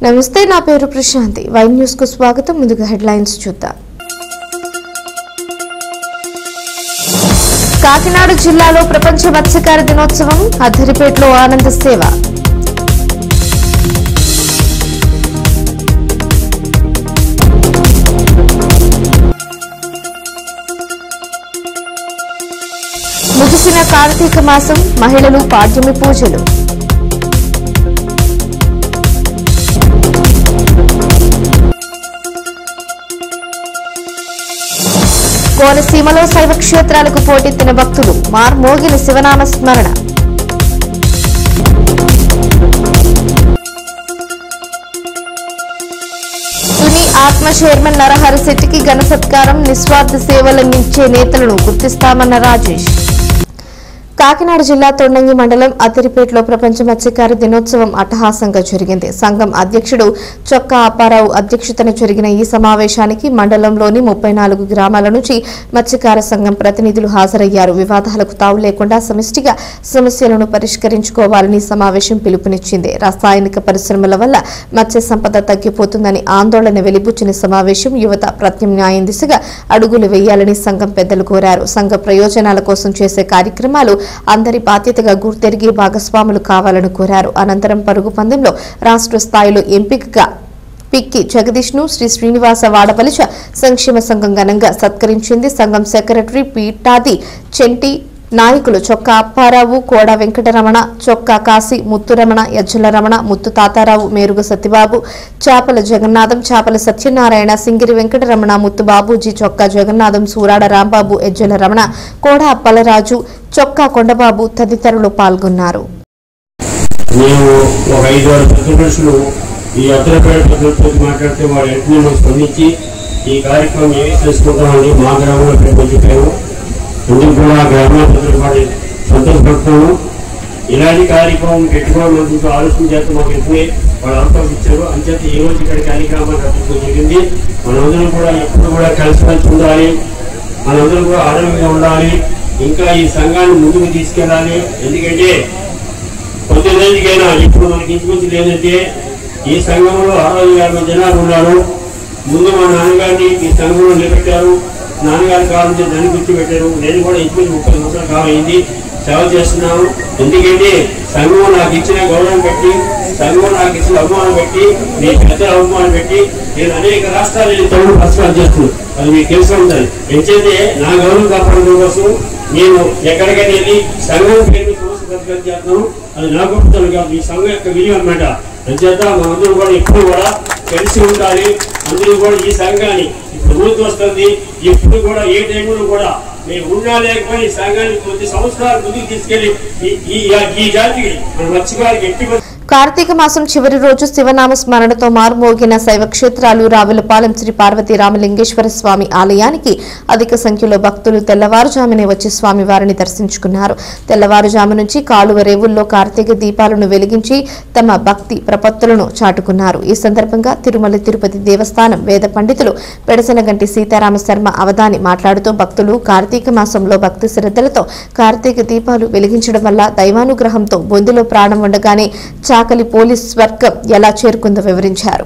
నమస్తే, నా పేరు ప్రశాంతి. వైన్ న్యూస్ కు స్వాగతం. ముందుగా హెడ్లైన్స్ చూద్దాం. కాకినాడ జిల్లాలో ప్రపంచ మత్స్యకార దినోత్సవం. అద్దరిపేటలో ఆనంద సేవ. ముగిసిన కార్తీక మాసం. మహిళలు పాడ్యమి పూజలు. కోనసీమలో శైవ క్షేత్రాలకు పోటెత్తిన భక్తులు. మార్మోగిన శివనామ స్మరణ. తుని ఆత్మ చైర్మన్ నరహరి శెట్టికి ఘన సత్కారం. నిస్వార్థ సేవలందించే నేతలను గుర్తిస్తామన్న రాజేష్. కాకినాడ జిల్లా తొండంగి మండలం అద్దరిపేటలో ప్రపంచ మత్స్యకార దినోత్సవం అట్టహాసంగా జరిగింది. సంఘం అధ్యక్షుడు చొక్కా అప్పారావు అధ్యక్షతన జరిగిన ఈ సమావేశానికి మండలంలోని 34 గ్రామాల నుంచి మత్స్యకార సంఘం ప్రతినిధులు హాజరయ్యారు. వివాదాలకు తావు లేకుండా సమిష్టిగా సమస్యలను పరిష్కరించుకోవాలని సమావేశం పిలుపునిచ్చింది. రాసాయనిక పరిశ్రమల వల్ల మత్స్య సంపద తగ్గిపోతుందని ఆందోళన వెలిబుచ్చిన సమావేశం యువత ప్రత్యామ్నాయం దిశగా అడుగులు వేయాలని సంఘం పెద్దలు కోరారు. సంఘ ప్రయోజనాల కోసం చేసే కార్యక్రమాలు అందరి బాధ్యతగా గుర్తెరిగి భాగస్వాములు కావాలని కోరారు. అనంతరం పరుగు పందెంలో రాష్ట్ర స్థాయిలో ఎంపికగా పిక్కి జగదీష్ ను శ్రీ శ్రీనివాస వాడపలిచ సంక్షేమ సంఘం ఘనంగా సత్కరించింది. సంఘం సెక్రటరీ పీటాది చెంటి, నాయకులు చొక్కా అప్పారావు, కోడ వెంకటరమణ, చొక్కా కాశీ, ముత్తురమణ, యజ్జల రమణ, ముత్తు తాతారావు, మేరుగ సత్యబాబు, చాపల జగన్నాథం, చాపల సత్యనారాయణ, సింగిరి వెంకటరమణ, ముత్తు బాబూజీ, చొక్కా జగన్నాథం, సూరాడ రాంబాబు, యజ్జల రమణ, కోడ అప్పలరాజు, చొక్కా కొండబాబు తదితరులు పాల్గొన్నారు. అందుకు కూడా గ్రామాధికారులు వాడి సంతోషపడుతున్నాము. ఇలాంటి కార్యక్రమం పెట్టుకోవడం ఆలోచన చేస్తే మాకు ఎక్కువే వాళ్ళు అవకాశం ఇచ్చారు. అంచేత ఈ రోజు ఇక్కడ కార్యక్రమాన్ని రద్దు జరిగింది. మనందరం కూడా ఎప్పుడు కూడా కలిసిమెలిసి ఉండాలి, మనందరం కూడా ఆరోగ్యంగా ఉండాలి, ఇంకా ఈ సంఘాన్ని ముందుకు తీసుకెళ్ళాలి. ఎందుకంటే కొద్ది రోజుకైనా ఇప్పుడు మనకి ఇంచుమించి ఏంటంటే ఈ సంఘంలో 60,000 జనాలు ఉన్నారు. ముందు మా నాన్నగారిని ఈ సంఘంలో నిలబెట్టారు. నాన్నగారు కావాలంటే దాన్ని గుర్తుపెట్టారు. నేను కూడా ఇంచుమించి 30 సంవత్సరాలు కావాలైంది సేవ చేస్తున్నాను. ఎందుకంటే సంఘం నాకు ఇచ్చిన గౌరవం పెట్టి, సంఘం నాకు ఇచ్చిన అవమానం పెట్టి, నేను పెద్దల అవమానం పెట్టి నేను అనేక రాష్ట్రాలు తమ్ముడు పరిష్కారం చేస్తున్నాను. అది మీకు తెలిసి ఉంటుంది. ఎంచైతే నా గౌరవం కాపాడడం కోసం నేను ఎక్కడికైనా వెళ్ళి సంఘం పేరు సమస్య పరిష్కారం చేస్తున్నాను. అది నా గొప్పతనం కాదు, ఈ సంఘం యొక్క విలువ అన్నమాట. అంచేత మనందరూ కూడా ఎప్పుడు కూడా కలిసి ఉండాలి. అందరూ కూడా ఈ సంఘాన్ని ప్రభుత్వం వస్తుంది. ఎప్పుడు కూడా ఏ టైంలో కూడా మేము ఉన్నా లేకపోయినా ఈ సంఘాన్ని కొద్ది సంవత్సరాలు ముందుకు తీసుకెళ్లి ఈ జాతికి మన మత్స్యకారులకు ఎట్టి. కార్తీక మాసం చివరి రోజు శివనామ స్మరణతో మారుమోగిన శైవ క్షేత్రాలు రావులపాలెం శ్రీ పార్వతీ రామలింగేశ్వర స్వామి ఆలయానికి అధిక సంఖ్యలో భక్తులు తెల్లవారుజామునే వచ్చి స్వామివారిని దర్శించుకున్నారు. తెల్లవారుజాము నుంచి కాలువ రేవుల్లో కార్తీక దీపాలను వెలిగించి తమ భక్తి ప్రపత్తులను చాటుకున్నారు. ఈ సందర్భంగా తిరుమల తిరుపతి దేవస్థానం వేద పండితులు పెడసనగంటి సీతారామ శర్మ అవధాని మాట్లాడుతూ భక్తులు కార్తీక మాసంలో భక్తి శ్రద్ధలతో కార్తీక దీపాలు వెలిగించడం వల్ల దైవానుగ్రహంతో బొందులో ప్రాణం ఉండగానే చాకలి పోలీస్ వర్గం ఎలా చేరుకుందో వివరించారు.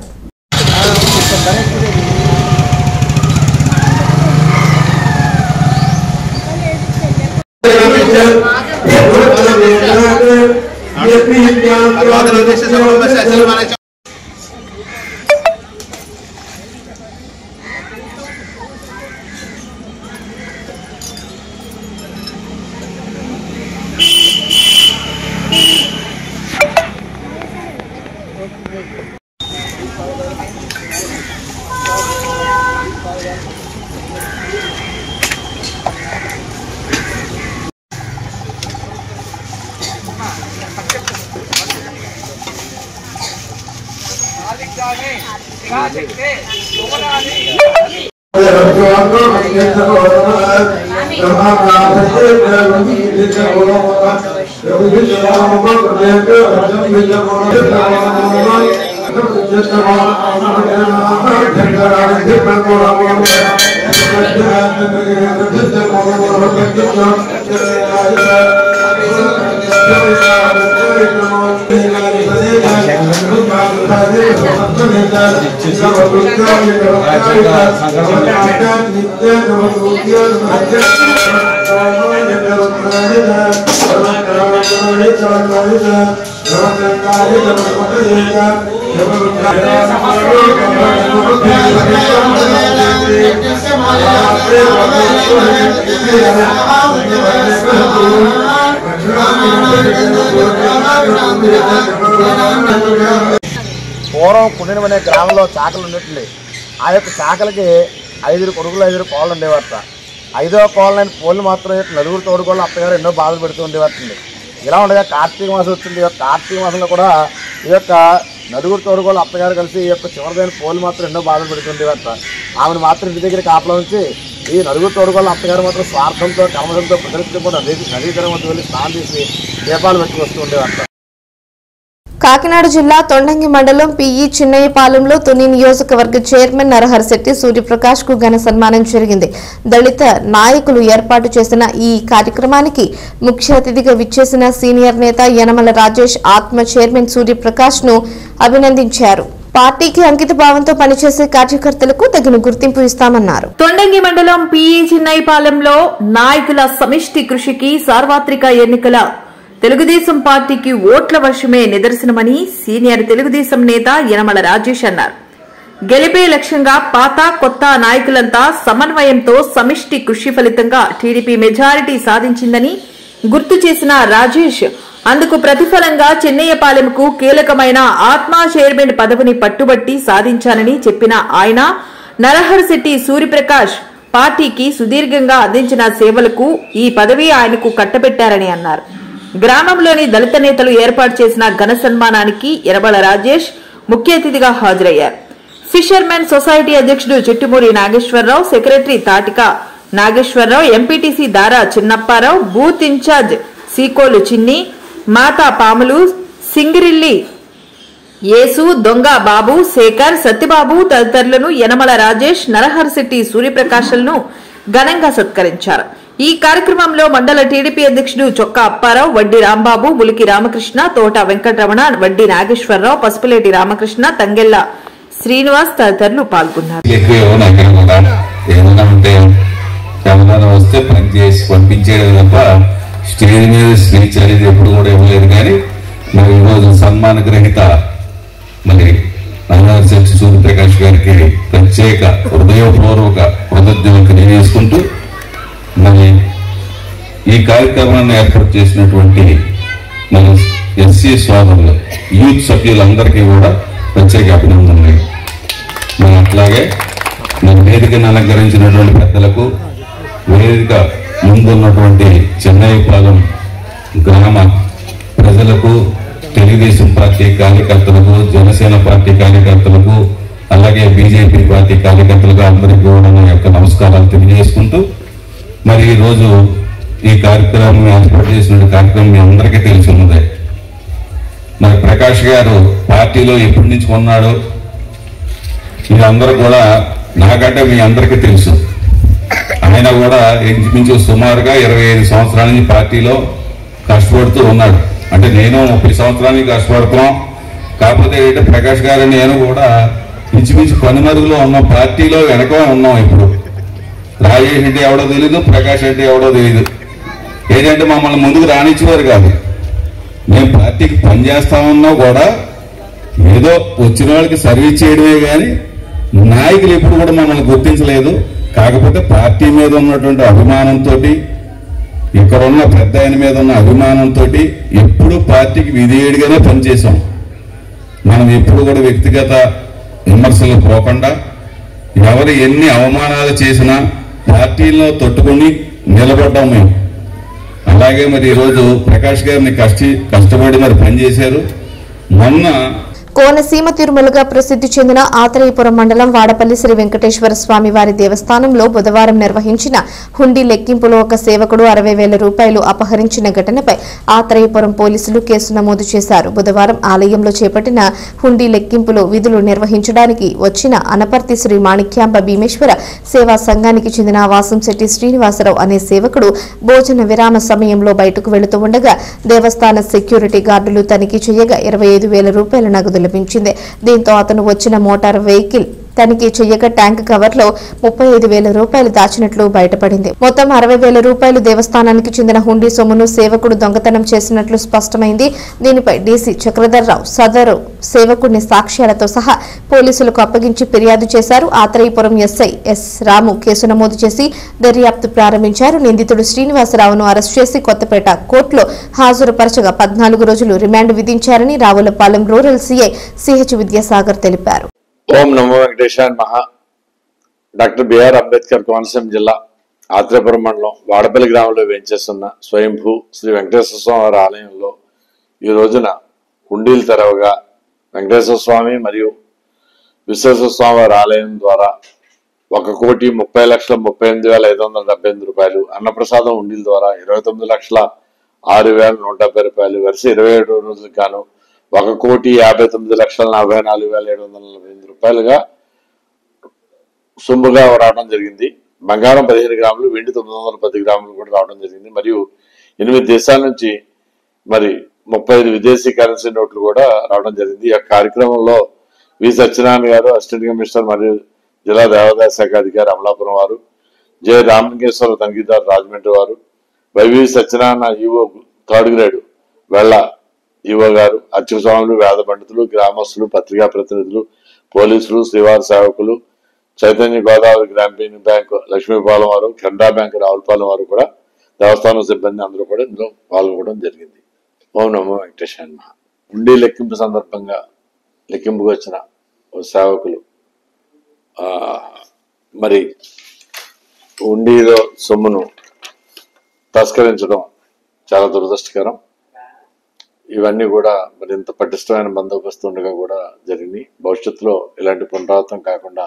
పూర్వం కుండినం అనే గ్రామంలో చాకలు ఉన్నట్లే ఆ యొక్క చాకలకి 5 కొడుకులు 5 కోళ్ళు ఉండేవారట. 5వ కోళ్ళని పోలు మాత్రం నలుగురు తోడుకోళ్ళు అత్తగారు ఎన్నో బాధలు పెడుతూ ఉండేవారండి. ఇలా ఉండగా కార్తీక మాసం వచ్చింది. ఈ యొక్క కార్తీక మాసంలో కూడా ఈ యొక్క నలుగురు తోడుకోళ్ళు అత్తగారు కలిసి ఈ యొక్క చివరిదైన పోలు మాత్రం ఎన్నో బాధలు పెడుతుండేవారట. ఆమెను మాత్రం ఇంటి దగ్గర కాపలా ఉంచి ఈ నలుగురు తోడుకోళ్ళు అత్తగారు మాత్రం స్వార్థంతో కర్మశంతో ప్రదర్శించకుండా నదీ తీరం వద్ద వెళ్ళి స్నానం చేసి దీపాలు పెట్టి వస్తూ ఉండేవారట. కాకినాడ జిల్లా తొండంగి మండలం పిఈ చిన్నయ్యపాలెంలో తుని నియోజకవర్గ చైర్మన్ నరహరిశెట్టి సూర్యప్రకాష్ కు ఘన సన్మానం జరిగింది. దళిత నాయకులు ఏర్పాటు చేసిన ఈ కార్యక్రమానికి ముఖ్య అతిథిగా విచ్చేసిన సీనియర్ నేత యనమల రాజేష్ ఆత్మ చైర్మన్ సూర్యప్రకాష్ ను అభినందించారు. పార్టీకి అంకిత భావంతో పనిచేసే కార్యకర్తలకు తగిన గుర్తింపు ఇస్తామన్నారు. తొండంగి మండలం పిఈ చిన్నయ్యపాలెంలో నాయకుల సమిష్టి కృషికి సార్వత్రిక ఎన్నికల తెలుగుదేశం పార్టీకి ఓట్ల వర్షమే నిదర్శనమని సీనియర్ తెలుగుదేశం నేత యనమల రాజేష్ అన్నారు. గెలిపే లక్ష్యంగా పాత కొత్త నాయకులంతా సమన్వయంతో సమిష్టి కృషి ఫలితంగా టీడీపీ మెజారిటీ సాధించిందని గుర్తు చేసిన రాజేష్ అందుకు ప్రతిఫలంగా చెన్నయ్యపాలెంకు కీలకమైన ఆత్మా చైర్మన్ పదవిని పట్టుబట్టి సాధించానని చెప్పిన ఆయన నరహరిశెట్టి సూర్యప్రకాష్ పార్టీకి సుదీర్ఘంగా అందించిన సేవలకు ఈ పదవి ఆయనకు కట్టబెట్టారని అన్నారు. గ్రామంలోని దళిత నేతలు ఏర్పాటు చేసిన ఘన సన్మానానికి యనమల రాజేష్ ముఖ్య అతిథిగా హాజరయ్యారు. ఫిషర్మెన్ సొసైటీ అధ్యక్షుడు చిట్టుమూరి నాగేశ్వరరావు, సెక్రటరీ తాటిక నాగేశ్వరరావు, ఎంపీటీసీ దారా చిన్నప్పారావు, బూత్ ఇన్ఛార్జ్ సీకోలు చిన్ని, మాతా పాములు, సింగిరిల్లి యేసు, దొంగ బాబు, శేఖర్, సత్యబాబు తదితరులను యనమల రాజేష్, నరహరిశెట్టి సూర్యప్రకాష్లను ఘనంగా సత్కరించారు. ఈ కార్యక్రమంలో మండల టీడీపీ అధ్యక్షుడు చొక్కా అప్పారావు, వడ్డీ రాంబాబు, ములికి రామకృష్ణ, తోట వెంకటరమణ, వడ్డీ నాగేశ్వరరావు, పసుపులేటి రామకృష్ణ, తంగెళ్ల శ్రీనివాస్ తదితరులు పాల్గొన్నారు. స్టేజ్ మీద స్పీచ్ అనేది ఎప్పుడు కూడా ఇవ్వలేదు. కానీ మరి ఈరోజు సన్మాన గ్రహీత మరి నరహరిశెట్టి సూర్యప్రకాష్ గారికి ప్రత్యేక హృదయపూర్వక కృతజ్ఞతలు తెలియజేసుకుంటూ మరి ఈ కార్యక్రమాన్ని ఏర్పాటు చేసినటువంటి మన ఎస్సీ సోదరులు యూత్ సభ్యులందరికీ కూడా ప్రత్యేక అభినందనలు. మరి అట్లాగే మరి వేదికను అలంకరించినటువంటి పెద్దలకు, వేదిక ముందున్నటువంటి చెన్నయ్యపాలెం గ్రామ ప్రజలకు, తెలుగుదేశం పార్టీ కార్యకర్తలకు, జనసేన పార్టీ కార్యకర్తలకు, అలాగే బీజేపీ పార్టీ కార్యకర్తలకు అందరికీ కూడా నా యొక్క నమస్కారాలు తెలియజేసుకుంటూ మరి ఈరోజు ఈ కార్యక్రమం ఏర్పాటు చేసిన కార్యక్రమం మీ అందరికీ తెలిసి ఉన్నదే. మరి ప్రకాష్ గారు పార్టీలో ఎప్పటి నుంచి ఉన్నాడో మీరందరూ కూడా నాకంటే మీ అందరికీ తెలుసు. ఆయన కూడా ఇంచుమించు సుమారుగా 25 సంవత్సరాల నుంచి పార్టీలో కష్టపడుతూ ఉన్నాడు. అంటే నేను 30 సంవత్సరాల నుంచి కష్టపడుతున్నాం. కాకపోతే ఏంటంటే ప్రకాష్ గారు నేను కూడా ఇంచుమించు కనుమరుగులో ఉన్నాం, పార్టీలో వెనక ఉన్నాం. ఇప్పుడు రాజేష్ అంటే ఎవడో తెలీదు, ప్రకాష్ అంటే ఎవడో తెలీదు. ఏంటంటే మమ్మల్ని ముందుకు రానిచ్చేవారు కాదు. మేము పార్టీకి పనిచేస్తామన్నా కూడా ఏదో వచ్చిన వాళ్ళకి సర్వీస్ చేయడమే కానీ నాయకులు ఎప్పుడు కూడా మమ్మల్ని గుర్తించలేదు. కాకపోతే పార్టీ మీద ఉన్నటువంటి అభిమానంతో, ఇక్కడ ఉన్న పెద్ద ఆయన మీద ఉన్న అభిమానంతో ఎప్పుడు పార్టీకి విధేయుడిగానే పనిచేసాం. మనం ఎప్పుడు కూడా వ్యక్తిగత విమర్శలు పోకుండా ఎవరు ఎన్ని అవమానాలు చేసినా పార్టీలో తొట్టుకుని నిలబడ్డాం మేము. అలాగే మరి ఈరోజు ప్రకాష్ గారిని కష్టపడి మరి పనిచేశారు. మొన్న కోనసీమ తిరుమలగా ప్రసిద్ధి చెందిన ఆత్రేయపురం మండలం వాడపల్లి శ్రీ వెంకటేశ్వర స్వామి వారి దేవస్థానంలో బుధవారం నిర్వహించిన హుండీ లెక్కింపులో ఒక సేవకుడు 60,000 రూపాయలు అపహరించిన ఘటనపై ఆత్రేయపురం పోలీసులు కేసు నమోదు చేశారు. బుధవారం ఆలయంలో చేపట్టిన హుండీ లెక్కింపులో విధులు నిర్వహించడానికి వచ్చిన అనపర్తి శ్రీ మాణిక్యాంబ భీమేశ్వర సేవా సంఘానికి చెందిన వాసంశెట్టి శ్రీనివాసరావు అనే సేవకుడు భోజన విరామ సమయంలో బయటకు వెళుతూ ఉండగా దేవస్థాన సెక్యూరిటీ గార్డులు తనిఖీ చేయగా 25,000 రూపాయల నగదు విలపించింది. దీంతో అతను వచ్చిన మోటార్ వెహికల్ తనిఖీ చేయగా ట్యాంక్ కవర్లో 35,000 రూపాయలు దాచినట్లు బయటపడింది. మొత్తం 60,000 రూపాయలు దేవస్థానానికి చెందిన హుండీ సొమ్మును సేవకుడు దొంగతనం చేసినట్లు స్పష్టమైంది. దీనిపై డీసీ చక్రధర్రావు సదరు సేవకుడిని సాక్ష్యాలతో సహా పోలీసులకు అప్పగించి ఫిర్యాదు చేశారు. ఆత్రేయపురం ఎస్ఐ ఎస్ రాము కేసు నమోదు చేసి దర్యాప్తు ప్రారంభించారు. నిందితుడు శ్రీనివాసరావును అరెస్ట్ చేసి కొత్తపేట కోర్టులో హాజరుపరచగా 14 రోజులు రిమాండ్ విధించారని Ravulapalem rural CI CH Vidyasagar తెలిపారు. ఓం నమో వెంకటేశాయ మహ. డాక్టర్ బిఆర్ అంబేద్కర్ కోనసీమ జిల్లా ఆత్రేయపురం మండలం వాడపల్లి గ్రామంలో వేంచేస్తున్న స్వయంభూ శ్రీ వెంకటేశ్వర స్వామి వారి ఆలయంలో ఈ రోజున హుండీలు తెరవగా వెంకటేశ్వర స్వామి మరియు విశ్వేశ్వర స్వామి వారి ఆలయం ద్వారా 1,30,38,578 రూపాయలు, అన్నప్రసాదం హుండీల ద్వారా 29,06,170 రూపాయలు, వరుస 27 రోజులకు గాను 1,59,44,740 రూపాయలుగా సొమ్ముగా రావడం జరిగింది. బంగారం 15 గ్రాములు, వెండి 910 గ్రాములు కూడా రావడం జరిగింది. మరియు 8 దేశాల నుంచి మరి 35 విదేశీ కరెన్సీ నోట్లు కూడా రావడం జరిగింది. ఈ కార్యక్రమంలో వి సత్యనారాయణ గారు అసిస్టెంట్ కమిషనర్ మరియు జిల్లా దేవాదాయ శాఖ అధికారి అమలాపురం వారు, జె రామలింగేశ్వర తనిఖీదారు రాజమండ్రి వారు, YV Satyanarayana EO 3rd grade వెళ్ల ఈవో గారు, అర్చక స్వాములు, వేద పండితులు, గ్రామస్తులు, పత్రికా ప్రతినిధులు, పోలీసులు, శ్రీవారి సేవకులు, చైతన్య గోదావరి గ్రామీణ బ్యాంకు లక్ష్మీపాలెం వారు, కెనరా బ్యాంకు రావులపాలెం వారు కూడా, దేవస్థానం సిబ్బంది అందరూ కూడా ఇందులో పాల్గొనడం జరిగింది. ఓం నమో వెంకటేశాయ నమః. హుండీ లెక్కింపు సందర్భంగా లెక్కింపుకు వచ్చిన సేవకులు మరి హుండీలో సొమ్మును తస్కరించడం చాలా దురదృష్టకరం. ఇవన్నీ కూడా మరింత పటిష్టమైన బందోబస్తు ఉండగా కూడా జరిగింది. భవిష్యత్తులో ఇలాంటి పునరావృతం కాకుండా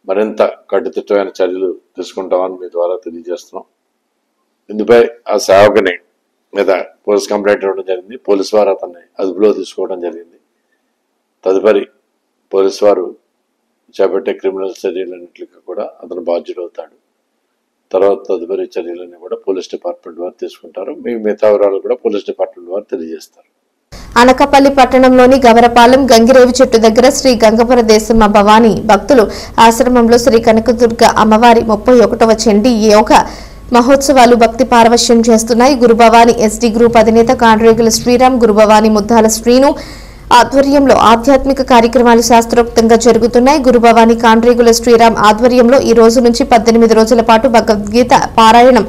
మరింత కట్టుదిట్టమైన చర్యలు తీసుకుంటామని మీ ద్వారా తెలియజేస్తున్నాం. ఇందుపై ఆ సేవకుని మీద పోలీస్ కంప్లైంట్ ఇవ్వడం జరిగింది. పోలీసు వారు అతన్ని అదుపులో తీసుకోవడం జరిగింది. తదుపరి పోలీసు వారు చేపట్టే క్రిమినల్ చర్యలన్నింటికి కూడా అతను బాధ్యుడవుతాడు. తర్వాత తదుపరి చర్యలన్నీ కూడా పోలీస్ డిపార్ట్మెంట్ వారు తీసుకుంటారు. మిగతా వివరాలు కూడా పోలీస్ డిపార్ట్మెంట్ వారు తెలియజేస్తారు. అనకాపల్లి పట్టణంలోని గవరపాలెం గంగిరేవి చెట్టు దగ్గర శ్రీ గంగపుర దేశమ్మ భవానీ భక్తులు ఆశ్రమంలో శ్రీ కనకదుర్గ అమ్మవారి 31వ చండీ యోగ మహోత్సవాలు భక్తి పారవశ్యం చేస్తున్నాయి. గురుభవాని ఎస్డీ గ్రూప్ అధినేత కాండ్రేగుల శ్రీరామ్, గురుభవాని ముద్దాల శ్రీను ఆధ్వర్యంలో ఆధ్యాత్మిక కార్యక్రమాలు శాస్త్రోక్తంగా జరుగుతున్నాయి. గురుభవాని కాండ్రేగుల శ్రీరామ్ ఆధ్వర్యంలో ఈ రోజు నుంచి 18 రోజుల పాటు భగవద్గీత పారాయణం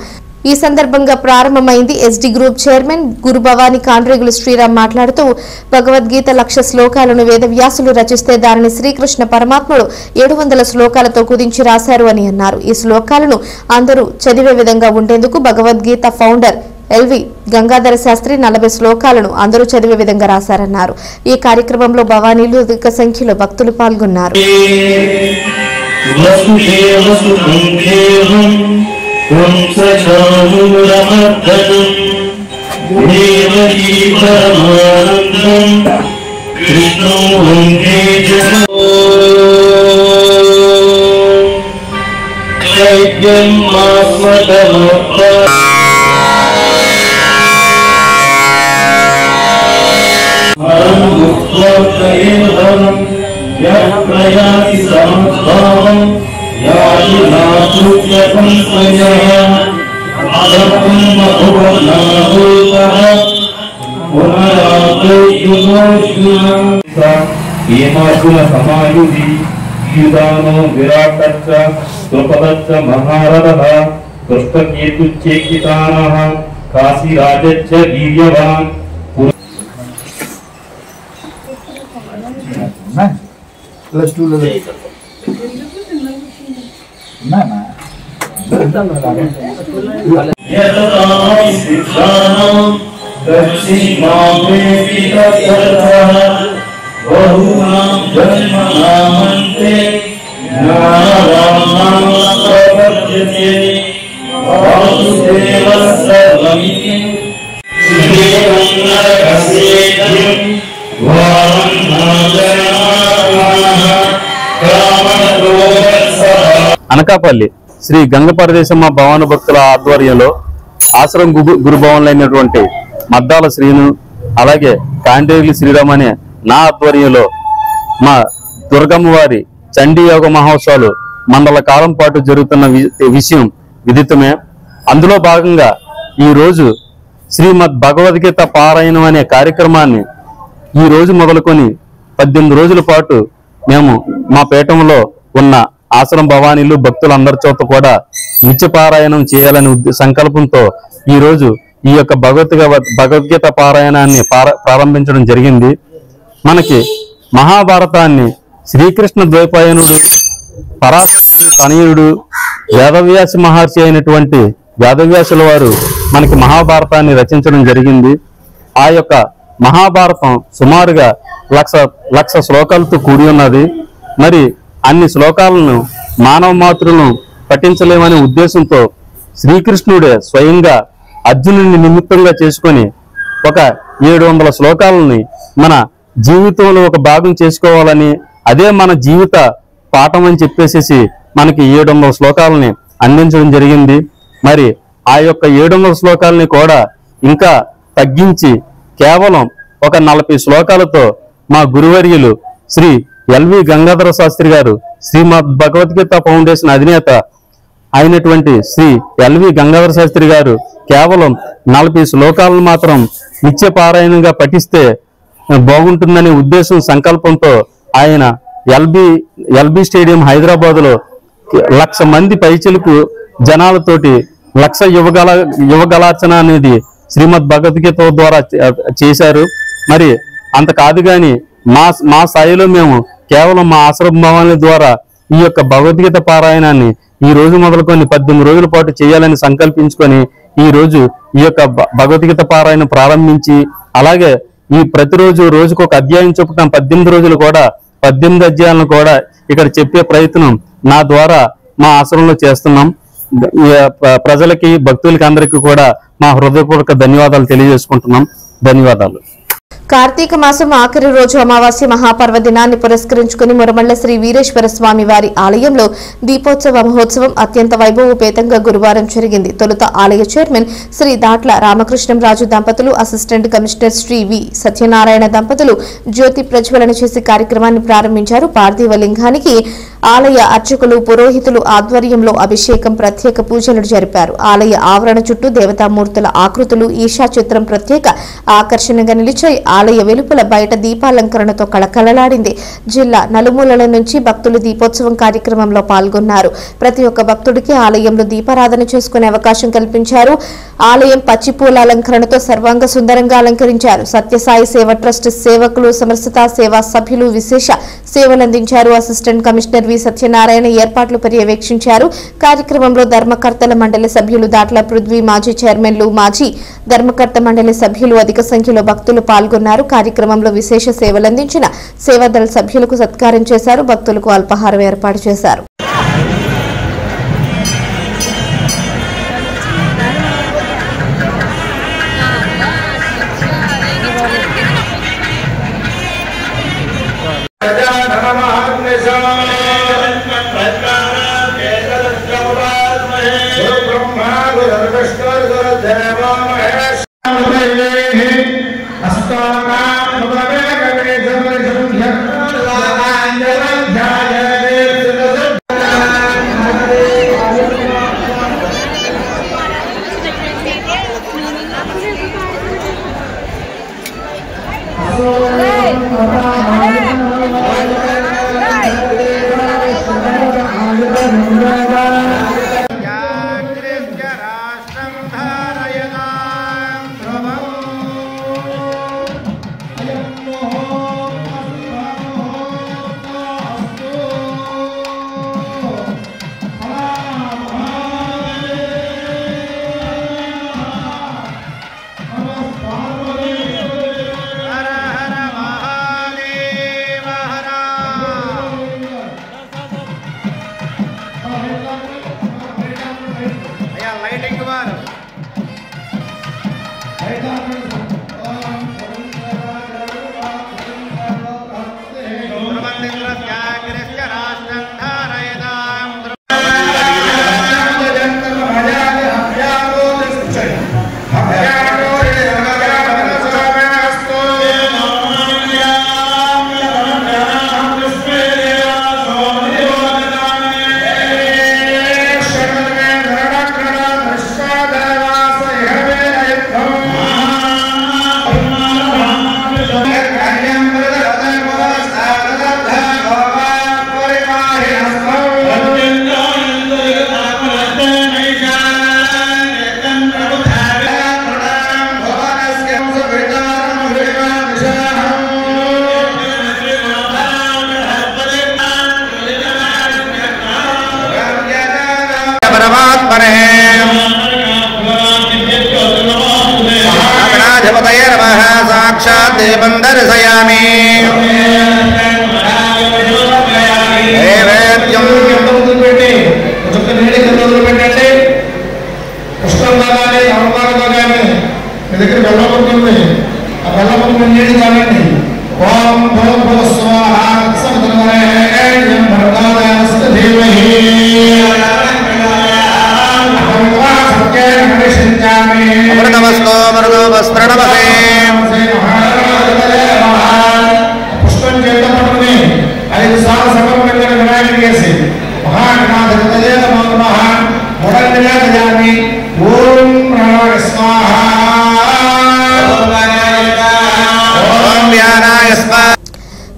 ఈ సందర్భంగా ప్రారంభమైంది. SD group chairman Gurubhavani Kandregula Sriram మాట్లాడుతూ భగవద్గీత 1,00,000 శ్లోకాలను వేదవ్యాసులు రచిస్తే దానిని శ్రీకృష్ణ పరమాత్ముడు 700 శ్లోకాలతో కుదించి రాశారు అని అన్నారు. ఈ శ్లోకాలను అందరూ చదివే విధంగా ఉండేందుకు భగవద్గీత ఫౌండర్ ఎల్వి గంగాధర శాస్త్రి 40 శ్లోకాలను అందరూ చదివే విధంగా రాశారన్నారు. ఈ కార్యక్రమంలో భవానీలు అధిక సంఖ్యలో భక్తులు పాల్గొన్నారు. సమాయుధి యుధానో విరాటచ్చ ద్రుపదచ్చ మహారథః దుష్టకేతుచ్చేకితానః కాశీరాజచ్చ వీర్యవాన్. అనకాపల్లి శ్రీ గంగపరదేశమ్మ భవాని భక్తుల ఆధ్వర్యంలో ఆశ్రమం గురుభవన్లైనటువంటి మద్దాల శ్రీను అలాగే కాండ్రేగుల శ్రీరామ్ అనే నా ఆధ్వర్యంలో మా దుర్గమ్మ వారి చండీ యోగ మహోత్సవాలు మండల కాలం పాటు జరుగుతున్న విషయం విదితమే. అందులో భాగంగా ఈ రోజు శ్రీమద్ భగవద్గీత పారాయణం అనే కార్యక్రమాన్ని ఈ రోజు మొదలుకొని 18 రోజుల పాటు మేము మా పీఠంలో ఉన్న ఆశ్రమ భవానీలు భక్తులందరి చోట కూడా నిత్య పారాయణం చేయాలనే సంకల్పంతో ఈ రోజు ఈ యొక్క భగవద్గీత పారాయణాన్ని ప్రారంభించడం జరిగింది. మనకి మహాభారతాన్ని శ్రీకృష్ణ ద్వైపాయనుడు పరాశరుడు తనయుడు వేదవ్యాస మహర్షి అయినటువంటి వేదవ్యాసుల వారు మనకి మహాభారతాన్ని రచించడం జరిగింది. ఆ యొక్క మహాభారతం సుమారుగా లక్ష శ్లోకాలతో కూడి ఉన్నది. మరి అన్ని శ్లోకాలను మానవ మాతృలను పఠించలేమనే ఉద్దేశంతో శ్రీకృష్ణుడే స్వయంగా అర్జునుడిని నిమిత్తంగా చేసుకొని ఒక 700 శ్లోకాలని మన జీవితంలో ఒక భాగం చేసుకోవాలని, అదే మన జీవిత పాఠం అని చెప్పేసి మనకి 700 శ్లోకాలని అందించడం జరిగింది. మరి ఆ యొక్క 700 శ్లోకాలని కూడా ఇంకా తగ్గించి కేవలం ఒక 40 శ్లోకాలతో మా గురువర్యులు శ్రీ ఎల్వి గంగాధర శాస్త్రి గారు, శ్రీమద్ భగవద్గీత ఫౌండేషన్ అధినేత అయినటువంటి శ్రీ ఎల్వి గంగాధర శాస్త్రి గారు కేవలం 40 శ్లోకాలను మాత్రం నిత్య పారాయణంగా పఠిస్తే బాగుంటుందనే ఉద్దేశం సంకల్పంతో ఆయన ఎల్బీ స్టేడియం హైదరాబాద్ లో 1,00,000 మంది పైచిలకు జనాలతోటి 1,00,000 యువగలార్చన అనేది శ్రీమద్ భగవద్గీత ద్వారా చేశారు. మరి అంత కాదు గాని మా స్థాయిలో మేము కేవలం మా ఆశ్రమ భవనాల ద్వారా ఈ యొక్క భగవద్గీత పారాయణాన్ని ఈ రోజు మొదలుకొని 18 రోజుల పాటు చేయాలని సంకల్పించుకొని ఈ రోజు ఈ యొక్క భగవద్గీత పారాయణ ప్రారంభించి, అలాగే ఈ ప్రతిరోజు రోజుకు ఒక అధ్యాయం చొప్పున 18 రోజులు కూడా 18 అధ్యాయాలను కూడా ఇక్కడ చెప్పే ప్రయత్నం నా ద్వారా మా ఆశ్రమంలో చేస్తున్నాం. ప్రజలకి భక్తులకి అందరికీ కూడా మా హృదయపూర్వక ధన్యవాదాలు తెలియజేసుకుంటున్నాం. ధన్యవాదాలు. కార్తీక మాసం ఆఖరి రోజు అమావాస్య మహాపర్వదినాన్ని పురస్కరించుకుని మురమళ్ల శ్రీ వీరేశ్వర స్వామి వారి ఆలయంలో దీపోత్సవ మహోత్సవం అత్యంత వైభవోపేతంగా గురువారం జరిగింది. తొలుత ఆలయ చైర్మన్ శ్రీ దాట్ల రామకృష్ణంరాజు దంపతులు, అసిస్టెంట్ కమిషనర్ శ్రీ వి సత్యనారాయణ దంపతులు జ్యోతి ప్రజ్వలన చేసి కార్యక్రమాన్ని ప్రారంభించారు. పార్థివ లింగానికి ఆలయ అర్చకులు, పురోహితులు ఆధ్వర్యంలో అభిషేకం, ప్రత్యేక పూజలు జరిపారు. ఆలయ ఆవరణ చుట్టూ దేవతామూర్తుల ఆకృతులు, ఈశా చిత్రం ప్రత్యేక ఆకర్షణగా నిలిచాయి. ఆలయ వెలుపల బయట దీపాలంకరణతో కళకళలాడింది. జిల్లా నలుమూలల నుంచి భక్తులు దీపోత్సవం కార్యక్రమంలో పాల్గొన్నారు. ప్రతి ఒక్క భక్తుడికి ఆలయంలో దీపారాధన చేసుకునే అవకాశం కల్పించారు. ఆలయం పచ్చిపూల అలంకరణతో సర్వాంగ సుందరంగా అలంకరించారు. సత్యసాయి సేవ ట్రస్ట్ సేవకులు, సమరసతా సేవా సభ్యులు విశేష సేవలందించారు. అసిస్టెంట్ కమిషనర్ వి సత్యనారాయణ ఏర్పాట్లు పర్యవేక్షించారు. కార్యక్రమంలో ధర్మకర్తల మండలి సభ్యులు దాట్ల పృథ్వీ, మాజీ చైర్మన్లు, మాజీ ధర్మకర్త మండలి సభ్యులు అధిక సంఖ్యలో భక్తులు పాల్గొన్నారు. కార్యక్రమంలో విశేష సేవలందించిన సేవాదళ సభ్యులకు సత్కారం చేశారు. భక్తులకు అల్పాహారం ఏర్పాటు చేశారు. రాష్ట్రం ధారయనా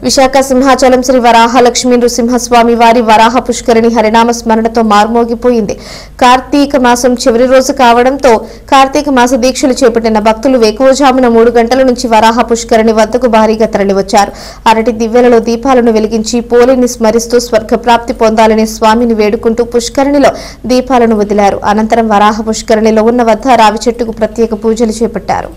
విశాఖ సింహాచలం శ్రీ వరాహలక్ష్మీ నృసింహస్వామి వారి వరాహ పుష్కరిణి హరినామ స్మరణతో మార్మోగిపోయింది. కార్తీక మాసం చివరి రోజు కావడంతో కార్తీక మాస దీక్షలు చేపట్టిన భక్తులు వేకువజామున 3 గంటల నుంచి వరాహ పుష్కరిణి వద్దకు భారీగా తరలివచ్చారు. అరటి దివ్యలలో దీపాలను వెలిగించి పోలిని స్మరిస్తూ స్వర్గప్రాప్తి పొందాలని స్వామిని వేడుకుంటూ పుష్కరిణిలో దీపాలను వదిలారు. అనంతరం వరాహ పుష్కరిణిలో ఉన్న వద్ద రావి చెట్టుకు ప్రత్యేక పూజలు చేపట్టారు.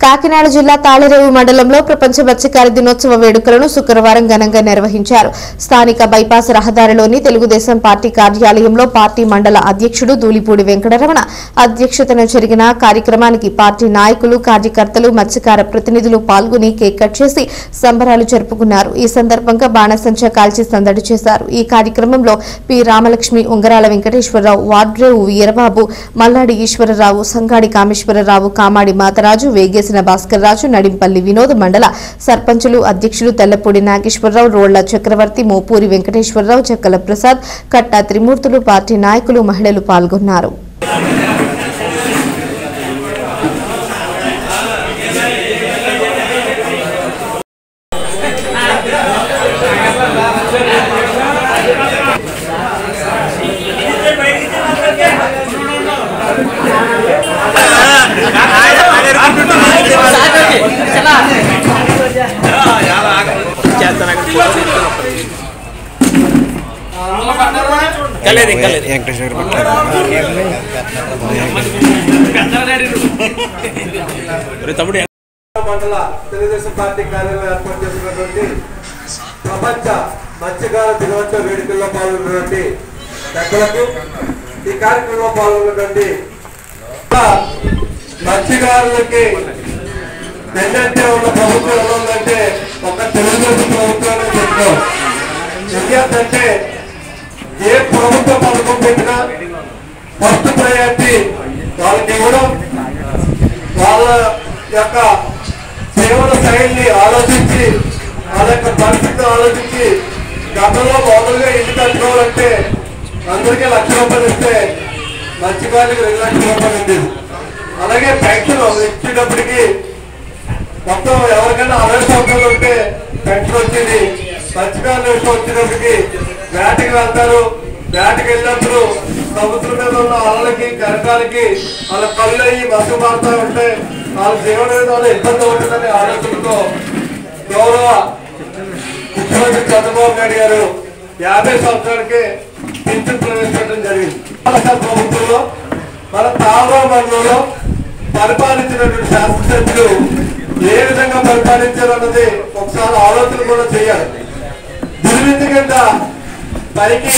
కాకినాడ జిల్లా తాళరేవు మండలంలో ప్రపంచ మత్స్యకార దినోత్సవ వేడుకలను శుక్రవారం ఘనంగా నిర్వహించారు. స్థానిక బైపాస్ రహదారిలోని తెలుగుదేశం పార్టీ కార్యాలయంలో పార్టీ మండల అధ్యక్షుడు దూలిపూడి వెంకటరమణ అధ్యక్షతన జరిగిన కార్యక్రమానికి పార్టీ నాయకులు, కార్యకర్తలు, మత్స్యకార ప్రతినిధులు పాల్గొని కేక్ కట్ చేసి సంబరాలు జరుపుకున్నారు. ఈ సందర్భంగా బాణసంచా కాల్చి సందడి చేశారు. ఈ కార్యక్రమంలో పి రామలక్ష్మి, ఉంగరాల వెంకటేశ్వరరావు, వాడ్రేవు వీరబాబు, మల్లాడి ఈశ్వరరావు, సంగాడి కామేశ్వరరావు, కామాడి మాతరాజు, వేగేసిన భాస్కర్ రాజు, నడింపల్లి వినోద్, మండల సర్పంచులు, అధ్యక్షులు తెల్లపూడి నాగేశ్వరరావు, రోళ్ల చక్రవర్తి, మోపూరి వెంకటేశ్వరరావు, చక్కల ప్రసాద్, కట్టా త్రిమూర్తులు, పార్టీ నాయకులు, మహిళలు పాల్గొన్నారు. మండల తెలుగుదేశం పార్టీ కార్యాలయం ఏర్పాటు చేసినటువంటి ప్రపంచ మత్స్యకార దినోత్సవ వేడుకల్లో పాల్గొన్నటువంటి పెద్దలకు, ఈ కార్యక్రమంలో పాల్గొన్నటువంటి మత్స్యకారులకి వెన్నట్టే ఉన్న ప్రభుత్వం ఎలా ఉందంటే ఒక తెలుగుదేశం ప్రభుత్వాన్ని చెప్తాం. ఎందుకంటే ఏ ప్రభుత్వ పథకం పెట్టినా ఫస్ట్ ప్రయారిటీ వాళ్ళకి ఇవ్వడం, వాళ్ళ యొక్క సేవల శైలిని ఆలోచించి, వాళ్ళ యొక్క పరిస్థితిని ఆలోచించి, గతంలో మామూలుగా ఇల్లు కట్టుకోవాలంటే అందరికీ 1,00,000 రూపాయలు ఇస్తే మత్స్యకారులకు 2 లక్షల రూపాయలు ఉండేది. అలాగే పెన్షన్ ఇచ్చేటప్పటికి మొత్తం ఎవరికైనా 60 సంవత్సరాలు ఉంటే పెన్షన్ వచ్చేది. మత్స్యకారుల విషయం వచ్చేటప్పటికి వేటకి వెళ్తారు, వేటకి వెళ్ళినప్పుడు సముద్రం మీద ఉన్న అలలకి కెరటాలకి వాళ్ళ కళ్ళు అయ్యి మసు మారుతూ ఉంటే వాళ్ళ జీవన విధానం ఇబ్బంది ఉంటుందనే ఆలోచనతో గౌరవ ముఖ్యమంత్రి చంద్రబాబు నాయుడు గారు 50 సంవత్సరాలకి పింఛన్ ప్రవేశపెట్టడం జరిగింది. ప్రభుత్వంలో మన తాళ మండలంలో పరిపాలించినటువంటి శాసనసభ్యులు ఏ విధంగా పరిపాలించారన్నది ఒకసారి ఆలోచన కూడా చేయాలి. దుర్వింది కింద పైకి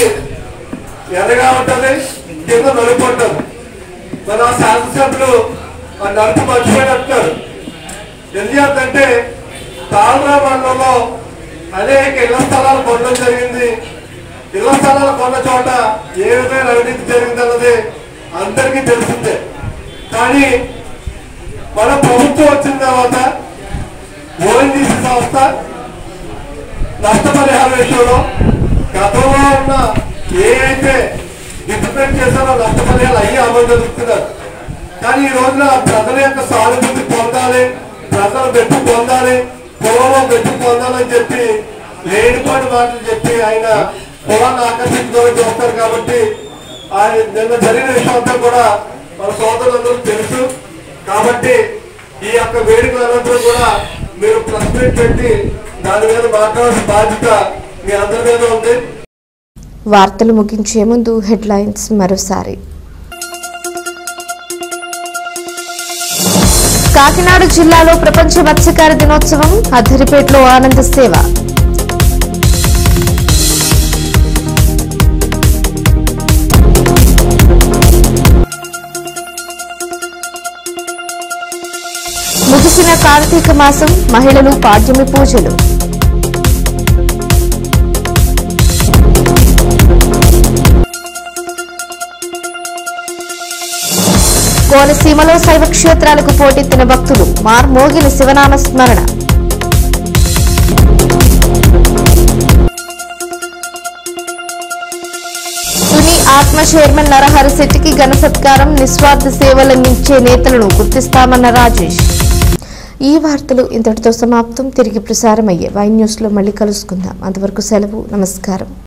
ఎదగా ఉంటుంది, కింద నలుపు ఉంటుంది. మన శాసనసభ్యులు ఆ నలుపు మర్చిపోయినట్టున్నారు. ఎందుకంటే తాళరా మండలంలో అనేక ఇళ్ల స్థలాలు కొనడం జరిగింది. ఇళ్ల స్థలాలు కొన్న చోట ఏ విధమైన అవినీతి జరిగిందన్నది అందరికీ తెలిసిందే. కానీ మన ప్రభుత్వం వచ్చిన తర్వాత ఓఎన్జీసీ సంస్థ నష్టపరిహార విషయంలో గతంలో ఉన్న ఏవైతే ఇంప్లిమెంట్ చేశారో నష్టపరిహారాలు అయ్యి అమలు జరుగుతున్నారు. కానీ ఈ రోజున ప్రజల యొక్క సానుభూతి పొందాలి, ప్రజల మెప్పు పొందాలి, పొలంలో మెప్పు పొందాలని చెప్పి లేనిపోయిన మాటలు చెప్పి ఆయన పొలాన్ని ఆకర్షించుకోవాలని చూస్తారు. కాబట్టి ఆయన నిన్న జరిగిన విషయం అంతా కూడా మన సోదరులందరూ తెలుసు. కాబట్టి ఈ యొక్క వేడుకల అనంతరం కూడా మీరు ప్రెస్ మీట్ పెట్టి దాని మీద మాట్లాడాల్సిన బాధ్యత మీ అందరి మీద ఉంది. వార్తలు ముగించే ముందు హెడ్లైన్స్ మరోసారి. కాకినాడ జిల్లాలో ప్రపంచ మత్స్యకార దినోత్సవం, అద్దరిపేటలో ఆనంద సేవ. ముగిసిన కార్తీక మాసం, మహిళలు పాడ్యమి పూజలు. కోనసీమలో శైవ క్షేత్రాలకు పోటెత్తిన భక్తులు, మార్మోగిన శివనామ స్మరణ. తుని ఆత్మ చైర్మన్ నరహరి శెట్టికి ఘన సత్కారం, నిస్వార్థ సేవలందించే నేతలను గుర్తిస్తామన్న రాజేష్. ఈ వార్తలు ఇంతటితో సమాప్తం. తిరిగి ప్రసారమయ్యే వై న్యూస్ లో మళ్ళీ కలుసుకుందాం. అంతవరకు సెలవు. నమస్కారం.